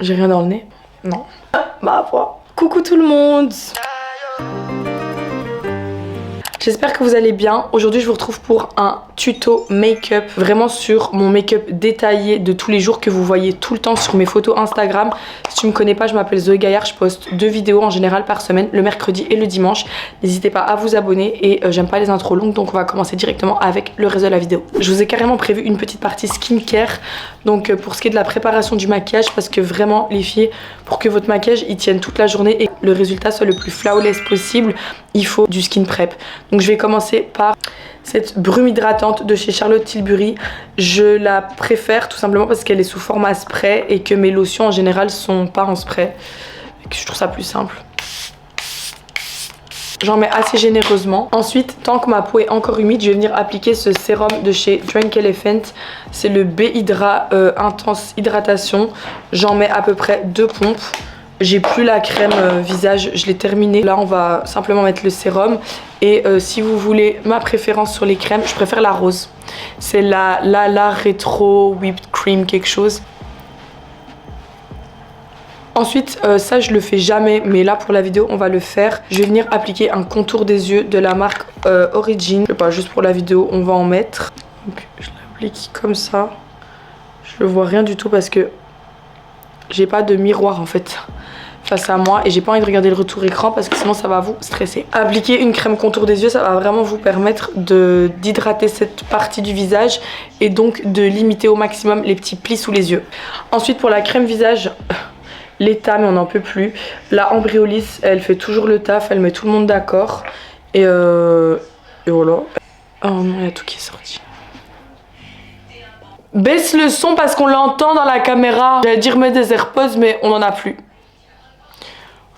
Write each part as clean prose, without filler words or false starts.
J'ai rien dans le nez? Non. Ma foi. Coucou tout le monde. J'espère que vous allez bien. Aujourd'hui je vous retrouve pour un tuto make-up, vraiment sur mon make-up détaillé de tous les jours que vous voyez tout le temps sur mes photos Instagram. Si tu me connais pas, je m'appelle Zoé Gaillard, je poste 2 vidéos en général par semaine, le mercredi et le dimanche. N'hésitez pas à vous abonner et j'aime pas les intros longues, donc on va commencer directement avec le reste de la vidéo. Je vous ai carrément prévu une petite partie skincare, donc pour ce qui est de la préparation du maquillage, parce que vraiment les filles, pour que votre maquillage il tienne toute la journée et que le résultat soit le plus flawless possible, il faut du skin prep. Donc je vais commencer par cette brume hydratante de chez Charlotte Tilbury. Je la préfère tout simplement parce qu'elle est sous format spray et que mes lotions en général sont pas en spray. Et que je trouve ça plus simple. J'en mets assez généreusement. Ensuite, tant que ma peau est encore humide, je vais venir appliquer ce sérum de chez Drunk Elephant. C'est le B-Hydra Intense Hydratation. J'en mets à peu près 2 pompes. J'ai plus la crème visage, je l'ai terminée. Là, on va simplement mettre le sérum. Et si vous voulez ma préférence sur les crèmes, je préfère la rose. C'est la Retro Whipped Cream quelque chose. Ensuite, ça je le fais jamais, mais là pour la vidéo on va le faire. Je vais venir appliquer un contour des yeux de la marque Origin. Je sais pas, juste pour la vidéo on va en mettre. Donc je l'applique comme ça. Je le vois rien du tout parce que j'ai pas de miroir en fait face à moi et j'ai pas envie de regarder le retour écran parce que sinon ça va vous stresser. Appliquer une crème contour des yeux, ça va vraiment vous permettre d'hydrater cette partie du visage et donc de limiter au maximum les petits plis sous les yeux. Ensuite pour la crème visage, l'état mais on n'en peut plus. La Ambreolis, elle fait toujours le taf, elle met tout le monde d'accord. Et voilà. Oh non, il y a tout qui est sorti. Baisse le son parce qu'on l'entend dans la caméra. J'allais dire mettre des AirPods mais on n'en a plus.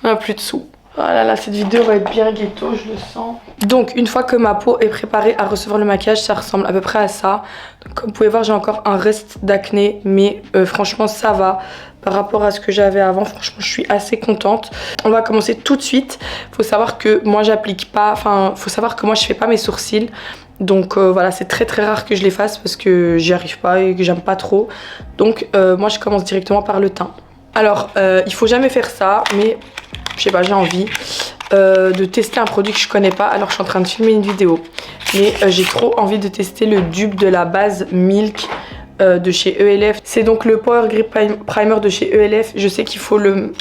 On n'a plus de sous. Oh là là, cette vidéo va être bien ghetto, je le sens. Donc une fois que ma peau est préparée à recevoir le maquillage, ça ressemble à peu près à ça. Donc, comme vous pouvez voir, j'ai encore un reste d'acné, mais franchement ça va. Par rapport à ce que j'avais avant, franchement je suis assez contente. On va commencer tout de suite. Faut savoir que moi j'applique pas, enfin faut savoir que moi je fais pas mes sourcils. Donc voilà, c'est très très rare que je les fasse parce que j'y arrive pas et que j'aime pas trop. Donc moi je commence directement par le teint. Alors il faut jamais faire ça, mais je sais pas, j'ai envie de tester un produit que je connais pas. Alors je suis en train de filmer une vidéo, mais j'ai trop envie de tester le dupe de la base Milk de chez ELF. C'est donc le Power Grip Primer de chez ELF. Je sais qu'il faut le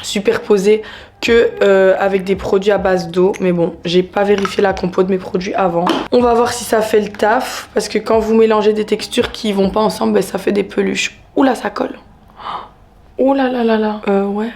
superposer que avec des produits à base d'eau, mais bon, j'ai pas vérifié la compo de mes produits avant. On va voir si ça fait le taf, parce que quand vous mélangez des textures qui vont pas ensemble, ben, ça fait des peluches. Oula, ça colle. Oh là là là là. Ouais.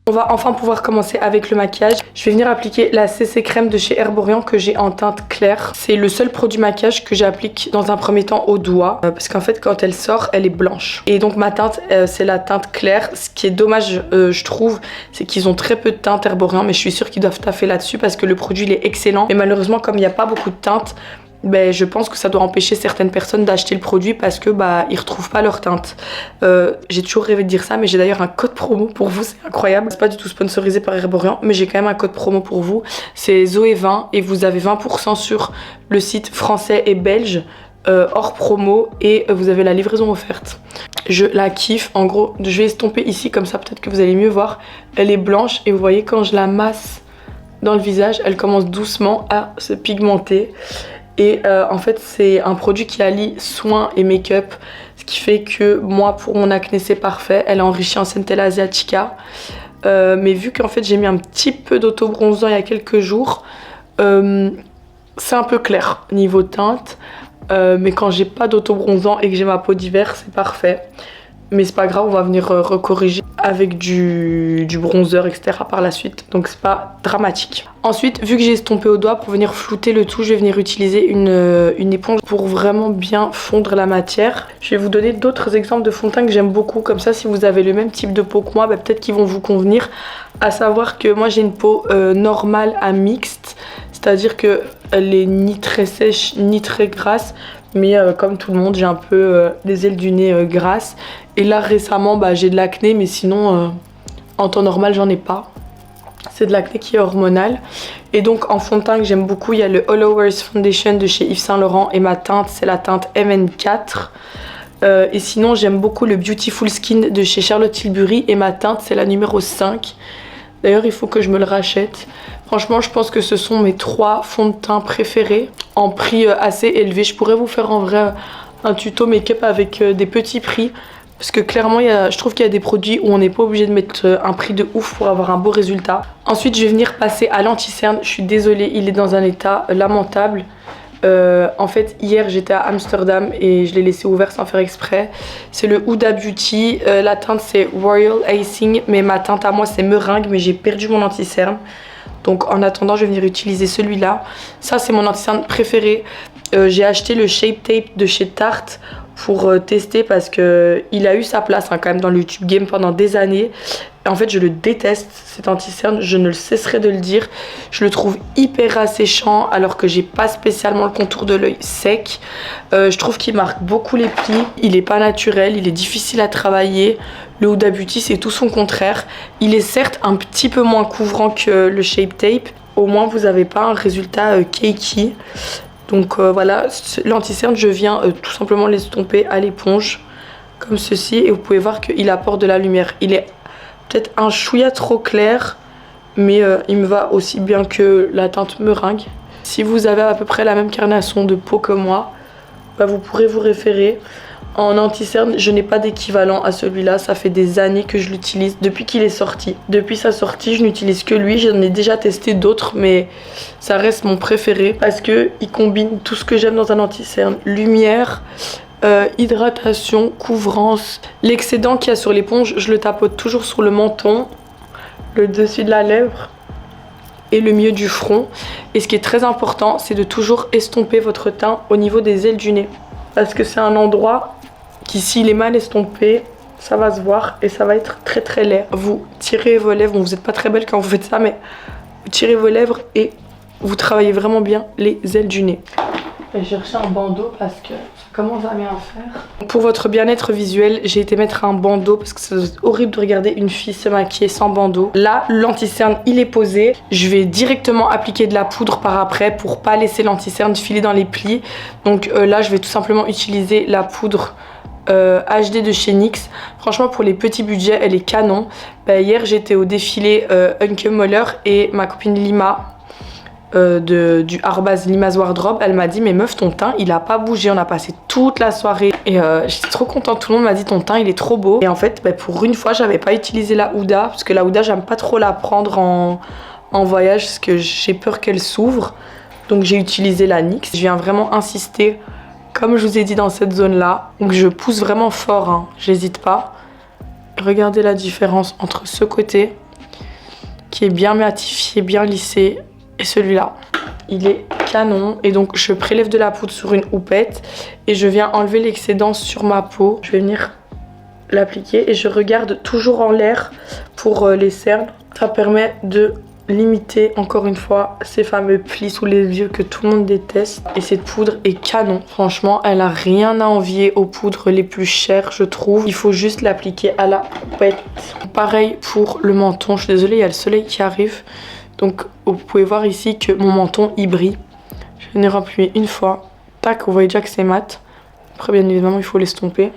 On va enfin pouvoir commencer avec le maquillage. Je vais venir appliquer la CC crème de chez Herborian que j'ai en teinte claire. C'est le seul produit maquillage que j'applique dans un premier temps au doigt. Parce qu'en fait quand elle sort, elle est blanche. Et donc ma teinte, c'est la teinte claire. Ce qui est dommage, je trouve, c'est qu'ils ont très peu de teinte Herborian. Mais je suis sûre qu'ils doivent taffer là-dessus parce que le produit il est excellent. Mais malheureusement comme il n'y a pas beaucoup de teinte, ben, je pense que ça doit empêcher certaines personnes d'acheter le produit parce que bah ils retrouvent pas leur teinte. J'ai toujours rêvé de dire ça, mais j'ai d'ailleurs un code promo pour vous, c'est incroyable. C'est pas du tout sponsorisé par Herborian, mais j'ai quand même un code promo pour vous. C'est Zoé20 et vous avez 20% sur le site français et belge hors promo et vous avez la livraison offerte. Je la kiffe. En gros, je vais estomper ici comme ça, peut-être que vous allez mieux voir. Elle est blanche et vous voyez quand je la masse dans le visage, elle commence doucement à se pigmenter. Et en fait c'est un produit qui allie soin et make-up, ce qui fait que moi pour mon acné c'est parfait. Elle est enrichie en Centella Asiatica, mais vu qu'en fait j'ai mis un petit peu d'auto-bronzant il y a quelques jours, c'est un peu clair niveau teinte, mais quand j'ai pas d'auto-bronzant et que j'ai ma peau d'hiver c'est parfait. Mais c'est pas grave, on va venir recorriger avec du bronzer, etc. par la suite. Donc c'est pas dramatique. Ensuite, vu que j'ai estompé au doigt, pour venir flouter le tout, je vais venir utiliser une éponge pour vraiment bien fondre la matière. Je vais vous donner d'autres exemples de fond de teint que j'aime beaucoup. Comme ça, si vous avez le même type de peau que moi, bah, peut-être qu'ils vont vous convenir. À savoir que moi, j'ai une peau normale à mixte. C'est-à-dire qu'elle est ni très sèche, ni très grasse. Mais comme tout le monde, j'ai un peu des ailes du nez grasses. Et là récemment bah, j'ai de l'acné, mais sinon en temps normal j'en ai pas. C'est de l'acné qui est hormonal. Et donc en fond de teint que j'aime beaucoup, il y a le All Hours Foundation de chez Yves Saint Laurent. Et ma teinte c'est la teinte MN4. Et sinon j'aime beaucoup le Beautiful Skin de chez Charlotte Tilbury et ma teinte c'est la numéro 5. D'ailleurs il faut que je me le rachète. Franchement je pense que ce sont mes 3 fonds de teint préférés en prix assez élevé. Je pourrais vous faire en vrai un tuto make-up avec des petits prix. Parce que clairement, je trouve qu'il y a des produits où on n'est pas obligé de mettre un prix de ouf pour avoir un beau résultat. Ensuite, je vais venir passer à l'anti-cerne. Je suis désolée, il est dans un état lamentable. En fait, hier, j'étais à Amsterdam et je l'ai laissé ouvert sans faire exprès. C'est le Huda Beauty. La teinte, c'est Royal Icing. Mais ma teinte à moi, c'est meringue. Mais j'ai perdu mon anti-cerne. Donc, en attendant, je vais venir utiliser celui-là. Ça, c'est mon anti-cerne préféré. J'ai acheté le Shape Tape de chez Tarte pour tester parce que il a eu sa place quand même dans le YouTube game pendant des années. Et en fait je le déteste cet anti-cerne, je ne le cesserai de le dire. Je le trouve hyper asséchant alors que j'ai pas spécialement le contour de l'œil sec. Je trouve qu'il marque beaucoup les plis, il est pas naturel, il est difficile à travailler. Le Huda Beauty c'est tout son contraire. Il est certes un petit peu moins couvrant que le Shape Tape, au moins vous avez pas un résultat cakey. Donc voilà, l'anti-cerne, je viens tout simplement l'estomper à l'éponge, comme ceci. Et vous pouvez voir qu'il apporte de la lumière. Il est peut-être un chouïa trop clair, mais il me va aussi bien que la teinte meringue. Si vous avez à peu près la même carnation de peau que moi, bah, vous pourrez vous référer. En anti-cerne, je n'ai pas d'équivalent à celui-là. Ça fait des années que je l'utilise depuis qu'il est sorti. Depuis sa sortie, je n'utilise que lui. J'en ai déjà testé d'autres, mais ça reste mon préféré parce qu'il combine tout ce que j'aime dans un anti-cerne. Lumière, hydratation, couvrance. L'excédent qu'il y a sur l'éponge, je le tapote toujours sur le menton, le dessus de la lèvre et le milieu du front. Et ce qui est très important, c'est de toujours estomper votre teint au niveau des ailes du nez. Parce que c'est un endroit qui, s'il est mal estompé, ça va se voir et ça va être très très laid. Vous tirez vos lèvres, bon, vous n'êtes pas très belle quand vous faites ça, mais vous tirez vos lèvres et vous travaillez vraiment bien les ailes du nez. Je vais chercher un bandeau parce que ça commence à bien faire. Pour votre bien-être visuel, j'ai été mettre un bandeau parce que c'est horrible de regarder une fille se maquiller sans bandeau. Là, l'anti-cerne, il est posé. Je vais directement appliquer de la poudre par après pour pas laisser l'anti-cerne filer dans les plis. Donc là, je vais tout simplement utiliser la poudre HD de chez NYX. Franchement, pour les petits budgets, elle est canon. Hier, j'étais au défilé Unke Moller et ma copine Lima du @Lima's Wardrobe, elle m'a dit mais meuf ton teint il a pas bougé, on a passé toute la soirée et j'étais trop contente, tout le monde m'a dit ton teint il est trop beau. Et en fait pour une fois j'avais pas utilisé la Huda parce que la Huda j'aime pas trop la prendre en voyage parce que j'ai peur qu'elle s'ouvre, donc j'ai utilisé la NYX. Je viens vraiment insister comme je vous ai dit dans cette zone là, donc je pousse vraiment fort hein. J'hésite pas. Regardez la différence entre ce côté qui est bien matifié, bien lissé, et celui-là, il est canon. Et donc je prélève de la poudre sur une houppette et je viens enlever l'excédent sur ma peau. Je vais venir l'appliquer et je regarde toujours en l'air pour les cernes. Ça permet de limiter encore une fois ces fameux plis sous les yeux que tout le monde déteste. Et cette poudre est canon. Franchement, elle a rien à envier aux poudres les plus chères, je trouve. Il faut juste l'appliquer à la houppette. Pareil pour le menton. Je suis désolée, il y a le soleil qui arrive. Donc vous pouvez voir ici que mon menton il brille. Je vais venir appuyer une fois. Tac, vous voyez déjà que c'est mat. Après bien évidemment il faut l'estomper.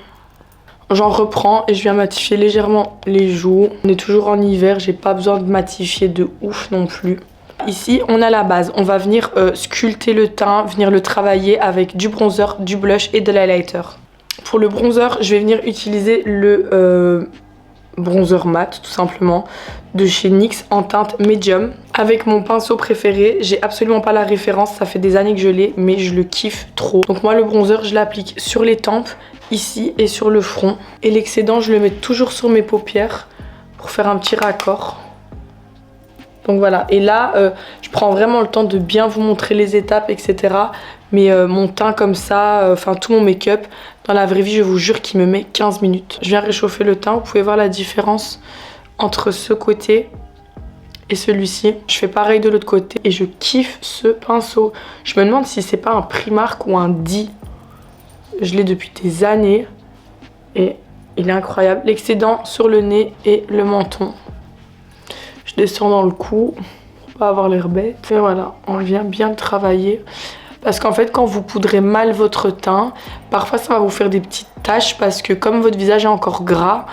J'en reprends et je viens matifier légèrement les joues. On est toujours en hiver, j'ai pas besoin de matifier de ouf non plus. Ici on a la base, on va venir sculpter le teint, venir le travailler avec du bronzer, du blush et de l'highlighter. Pour le bronzer, je vais venir utiliser le bronzer mat tout simplement de chez NYX en teinte medium avec mon pinceau préféré. J'ai absolument pas la référence, ça fait des années que je l'ai mais je le kiffe trop. Donc moi le bronzer je l'applique sur les tempes, ici et sur le front, et l'excédent je le mets toujours sur mes paupières pour faire un petit raccord. Donc voilà, et là je prends vraiment le temps de bien vous montrer les étapes etc. Mais mon teint comme ça, enfin tout mon make-up, dans la vraie vie je vous jure qu'il me met 15 minutes. Je viens réchauffer le teint, vous pouvez voir la différence entre ce côté et celui-ci. Je fais pareil de l'autre côté et je kiffe ce pinceau. Je me demande si c'est pas un Primark ou un Di. Je l'ai depuis des années et il est incroyable. L'excédent sur le nez et le menton. Je descends dans le cou pour pas avoir l'air bête. Et voilà, on vient bien le travailler. Parce qu'en fait, quand vous poudrez mal votre teint, parfois ça va vous faire des petites taches parce que comme votre visage est encore gras,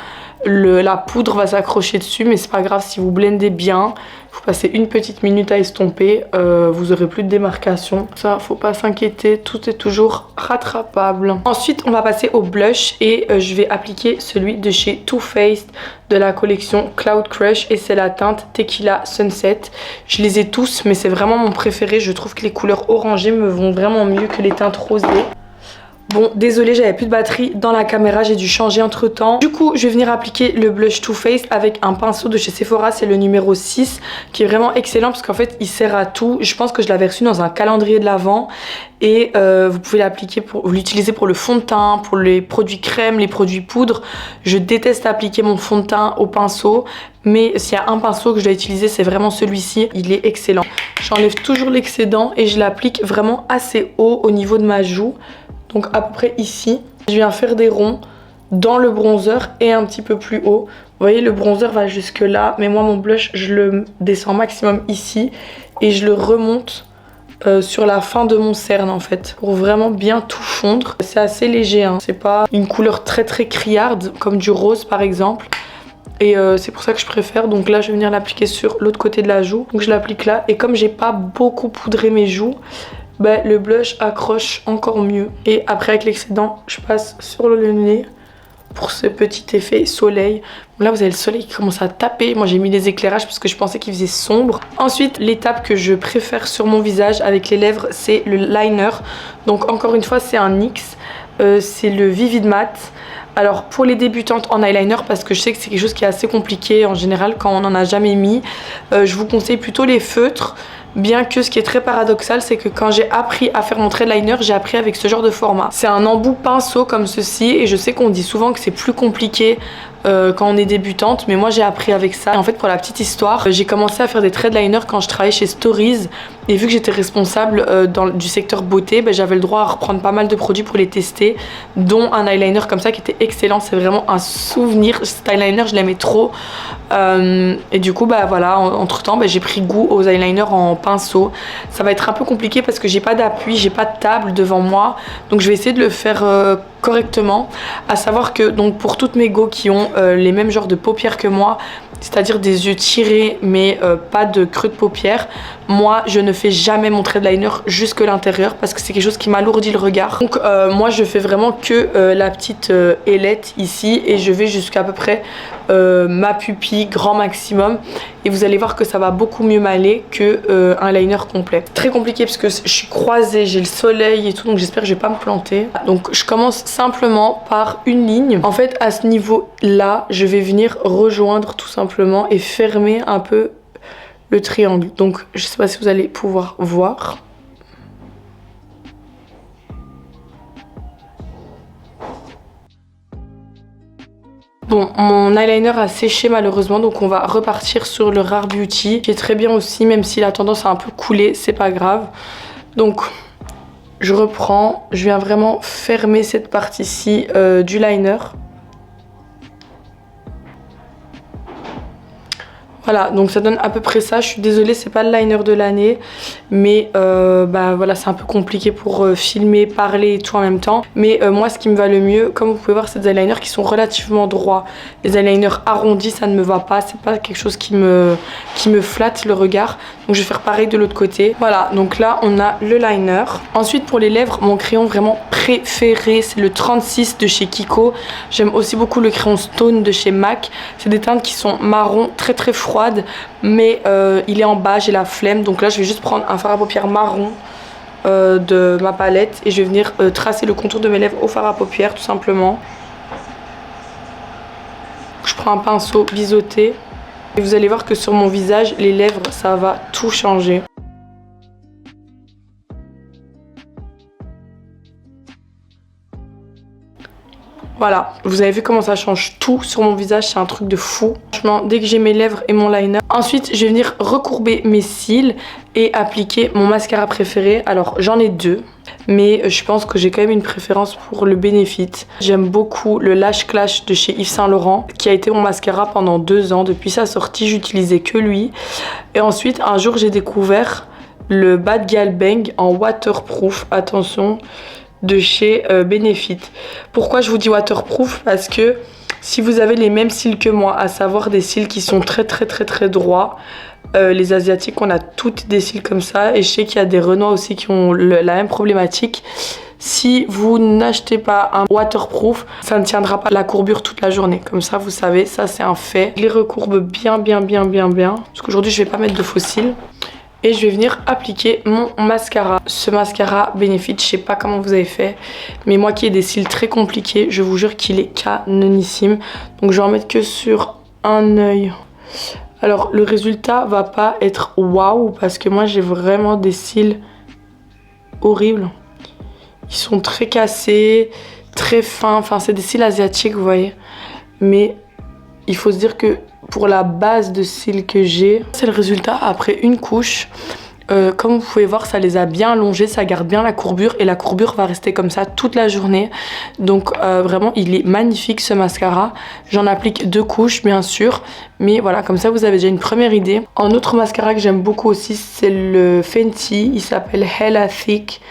la poudre va s'accrocher dessus, mais c'est pas grave si vous blendez bien. Vous passez une petite minute à estomper, vous aurez plus de démarcation. Ça, faut pas s'inquiéter, tout est toujours rattrapable. Ensuite, on va passer au blush et je vais appliquer celui de chez Too Faced de la collection Cloud Crush et c'est la teinte Tequila Sunset. Je les ai tous, mais c'est vraiment mon préféré. Je trouve que les couleurs orangées me vont vraiment mieux que les teintes rosées. Bon, désolée, j'avais plus de batterie dans la caméra, j'ai dû changer entre temps. Du coup, je vais venir appliquer le blush Too Faced avec un pinceau de chez Sephora, c'est le numéro 6, qui est vraiment excellent parce qu'en fait, il sert à tout. Je pense que je l'avais reçu dans un calendrier de l'Avent et vous pouvez l'appliquer pour l'utiliser pour le fond de teint, pour les produits crème, les produits poudre. Je déteste appliquer mon fond de teint au pinceau, mais s'il y a un pinceau que je dois utiliser, c'est vraiment celui-ci. Il est excellent. J'enlève toujours l'excédent et je l'applique vraiment assez haut au niveau de ma joue. Donc à peu près ici, je viens faire des ronds dans le bronzer et un petit peu plus haut. Vous voyez, le bronzer va jusque là, mais moi mon blush, je le descends maximum ici et je le remonte sur la fin de mon cerne en fait, pour vraiment bien tout fondre. C'est assez léger, hein. C'est pas une couleur très criarde comme du rose par exemple. Et c'est pour ça que je préfère. Donc là je vais venir l'appliquer sur l'autre côté de la joue. Donc je l'applique là et comme j'ai pas beaucoup poudré mes joues, bah, le blush accroche encore mieux. Et après avec l'excédent, je passe sur le nez pour ce petit effet soleil. Là vous avez le soleil qui commence à taper. Moi j'ai mis des éclairages parce que je pensais qu'il faisait sombre. Ensuite, l'étape que je préfère sur mon visage avec les lèvres, c'est le liner. Donc encore une fois c'est un NYX, c'est le Vivid Matte. Alors pour les débutantes en eyeliner, parce que je sais que c'est quelque chose qui est assez compliqué en général quand on n'en a jamais mis, je vous conseille plutôt les feutres. Bien que ce qui est très paradoxal, c'est que quand j'ai appris à faire mon trait de liner, j'ai appris avec ce genre de format. C'est un embout pinceau comme ceci et je sais qu'on dit souvent que c'est plus compliqué quand on est débutante, mais moi j'ai appris avec ça. Et en fait, pour la petite histoire, j'ai commencé à faire des traits de liner quand je travaillais chez Stories et vu que j'étais responsable du secteur beauté, ben, j'avais le droit à reprendre pas mal de produits pour les tester, dont un eyeliner comme ça qui était excellent. C'est vraiment un souvenir. Cet eyeliner, je l'aimais trop et du coup, bah voilà, entre temps, j'ai pris goût aux eyeliners en pinceau. Ça va être un peu compliqué parce que j'ai pas d'appui, j'ai pas de table devant moi, donc je vais essayer de le faire correctement. À savoir que donc pour toutes mes go qui ont les mêmes genres de paupières que moi, c'est-à-dire des yeux tirés mais pas de creux de paupières, moi je ne fais jamais mon trait de liner jusque l'intérieur parce que c'est quelque chose qui m'alourdit le regard. Donc moi je fais vraiment que la petite ailette ici et je vais jusqu'à peu près ma pupille grand maximum et vous allez voir que ça va beaucoup mieux m'aller que un liner complet. Très compliqué parce que je suis croisée, j'ai le soleil et tout, donc j'espère que je vais pas me planter. Donc je commence simplement par une ligne. En fait à ce niveau là je vais venir rejoindre tout simplement et fermer un peu le triangle. Donc je sais pas si vous allez pouvoir voir. Bon, mon eyeliner a séché malheureusement, donc on va repartir sur le Rare Beauty, qui est très bien aussi, même s'il a tendance à un peu couler, c'est pas grave. Donc, je reprends, je viens vraiment fermer cette partie-ci du liner. Voilà, donc ça donne à peu près ça. Je suis désolée, c'est pas le liner de l'année, mais bah voilà, c'est un peu compliqué pour filmer, parler et tout en même temps. Mais moi, ce qui me va le mieux, comme vous pouvez voir, c'est des eyeliners qui sont relativement droits. Les eyeliners arrondis, ça ne me va pas. C'est pas quelque chose qui me flatte le regard. Donc je vais faire pareil de l'autre côté. Voilà, donc là, on a le liner. Ensuite, pour les lèvres, mon crayon vraiment préféré, c'est le 36 de chez Kiko. J'aime aussi beaucoup le crayon Stone de chez MAC. C'est des teintes qui sont marron, très froides. Mais il est en bas, j'ai la flemme, donc là je vais juste prendre un fard à paupières marron de ma palette et je vais venir tracer le contour de mes lèvres au fard à paupières tout simplement. Je prends un pinceau biseauté et vous allez voir que sur mon visage, les lèvres, ça va tout changer. Voilà, vous avez vu comment ça change tout sur mon visage, c'est un truc de fou. Franchement, dès que j'ai mes lèvres et mon liner. Ensuite, je vais venir recourber mes cils et appliquer mon mascara préféré. Alors, j'en ai deux, mais je pense que j'ai quand même une préférence pour le Benefit. J'aime beaucoup le Lash Clash de chez Yves Saint Laurent, qui a été mon mascara pendant 2 ans. Depuis sa sortie, j'utilisais que lui. Et ensuite, un jour, j'ai découvert le Bad Gal Bang en waterproof, attention, de chez Benefit. Pourquoi je vous dis waterproof? Parce que si vous avez les mêmes cils que moi, à savoir des cils qui sont très droits, les asiatiques, on a toutes des cils comme ça, et je sais qu'il y a des Renois aussi qui ont la même problématique. Si vous n'achetez pas un waterproof, ça ne tiendra pas la courbure toute la journée. Comme ça, vous savez, ça c'est un fait. Je les recourbe bien. Parce qu'aujourd'hui, je vais pas mettre de faux cils. Et je vais venir appliquer mon mascara. Ce mascara Benefit, je sais pas comment vous avez fait, mais moi qui ai des cils très compliqués, je vous jure qu'il est canonissime. Donc je vais en mettre que sur un œil. Alors le résultat va pas être waouh, parce que moi j'ai vraiment des cils horribles. Ils sont très cassés, très fins, enfin c'est des cils asiatiques, vous voyez. Mais il faut se dire que pour la base de cils que j'ai, c'est le résultat après une couche. Comme vous pouvez voir, ça les a bien allongés, ça garde bien la courbure et la courbure va rester comme ça toute la journée. Donc vraiment, il est magnifique ce mascara. J'en applique 2 couches bien sûr, mais voilà, comme ça vous avez déjà une première idée. Un autre mascara que j'aime beaucoup aussi, c'est le Fenty. Il s'appelle Hella Thick.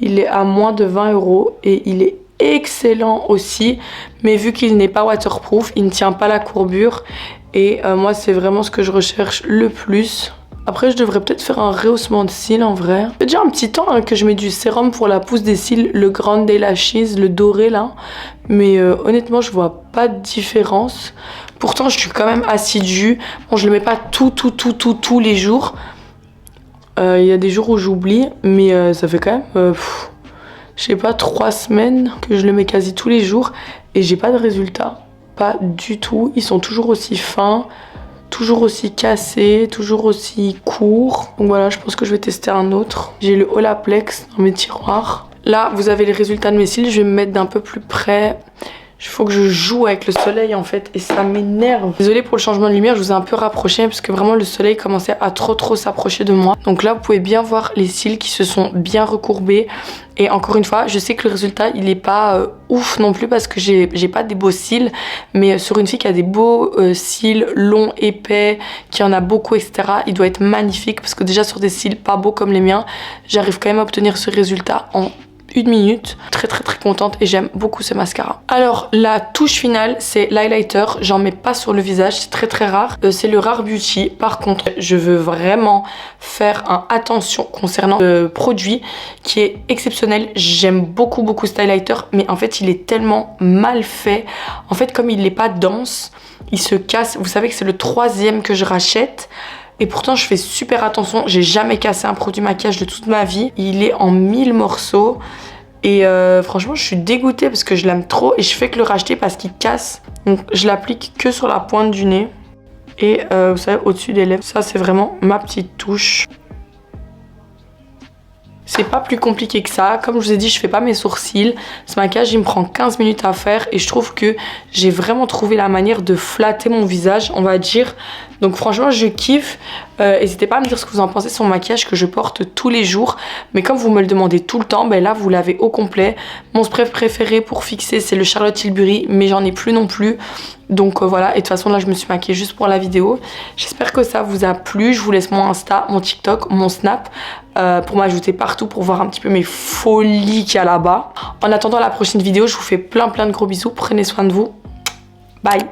Il est à moins de 20 € et il est excellent aussi, mais vu qu'il n'est pas waterproof, il ne tient pas la courbure et moi c'est vraiment ce que je recherche le plus. Après je devrais peut-être faire un rehaussement de cils en vrai. Ça fait déjà un petit temps que je mets du sérum pour la pousse des cils, le Grande Lashes, le doré là, mais honnêtement je vois pas de différence. Pourtant je suis quand même assidue. Bon, je le mets pas tous les jours. Il y a des jours où j'oublie, mais ça fait quand même je sais pas, 3 semaines que je le mets quasi tous les jours et j'ai pas de résultat. Pas du tout. Ils sont toujours aussi fins, toujours aussi cassés, toujours aussi courts. Donc voilà, je pense que je vais tester un autre. J'ai le Olaplex dans mes tiroirs. Là, vous avez les résultats de mes cils. Je vais me mettre d'un peu plus près. Il faut que je joue avec le soleil en fait et ça m'énerve. Désolée pour le changement de lumière, je vous ai un peu rapproché parce que vraiment le soleil commençait à trop s'approcher de moi. Donc là vous pouvez bien voir les cils qui se sont bien recourbés. Et encore une fois, je sais que le résultat il est pas ouf non plus parce que j'ai pas des beaux cils. Mais sur une fille qui a des beaux cils longs, épais, qui en a beaucoup etc, il doit être magnifique. Parce que déjà sur des cils pas beaux comme les miens, j'arrive quand même à obtenir ce résultat en 1 minute. Très contente et j'aime beaucoup ce mascara. Alors la touche finale c'est l'highlighter. J'en mets pas sur le visage, c'est très rare. C'est le Rare Beauty. Par contre je veux vraiment faire attention concernant le produit qui est exceptionnel. J'aime beaucoup cet highlighter, mais en fait il est tellement mal fait. En fait comme il n'est pas dense, il se casse. Vous savez que c'est le 3e que je rachète. Et pourtant je fais super attention, j'ai jamais cassé un produit maquillage de toute ma vie. Il est en 1000 morceaux et franchement je suis dégoûtée parce que je l'aime trop et je fais que le racheter parce qu'il casse. Donc je l'applique que sur la pointe du nez et vous savez au-dessus des lèvres. Ça c'est vraiment ma petite touche. C'est pas plus compliqué que ça. Comme je vous ai dit, je fais pas mes sourcils. Ce maquillage, il me prend 15 minutes à faire. Et je trouve que j'ai vraiment trouvé la manière de flatter mon visage, on va dire. Donc franchement, je kiffe. N'hésitez pas à me dire ce que vous en pensez sur mon maquillage que je porte tous les jours. Mais comme vous me le demandez tout le temps, ben là, vous l'avez au complet. Mon spray préféré pour fixer, c'est le Charlotte Tilbury. Mais j'en ai plus non plus. Donc voilà, et de toute façon là je me suis maquillée juste pour la vidéo. J'espère que ça vous a plu. Je vous laisse mon Insta, mon TikTok, mon Snap pour m'ajouter partout pour voir un petit peu mes folies qu'il y a là-bas. En attendant la prochaine vidéo, je vous fais plein de gros bisous. Prenez soin de vous. Bye.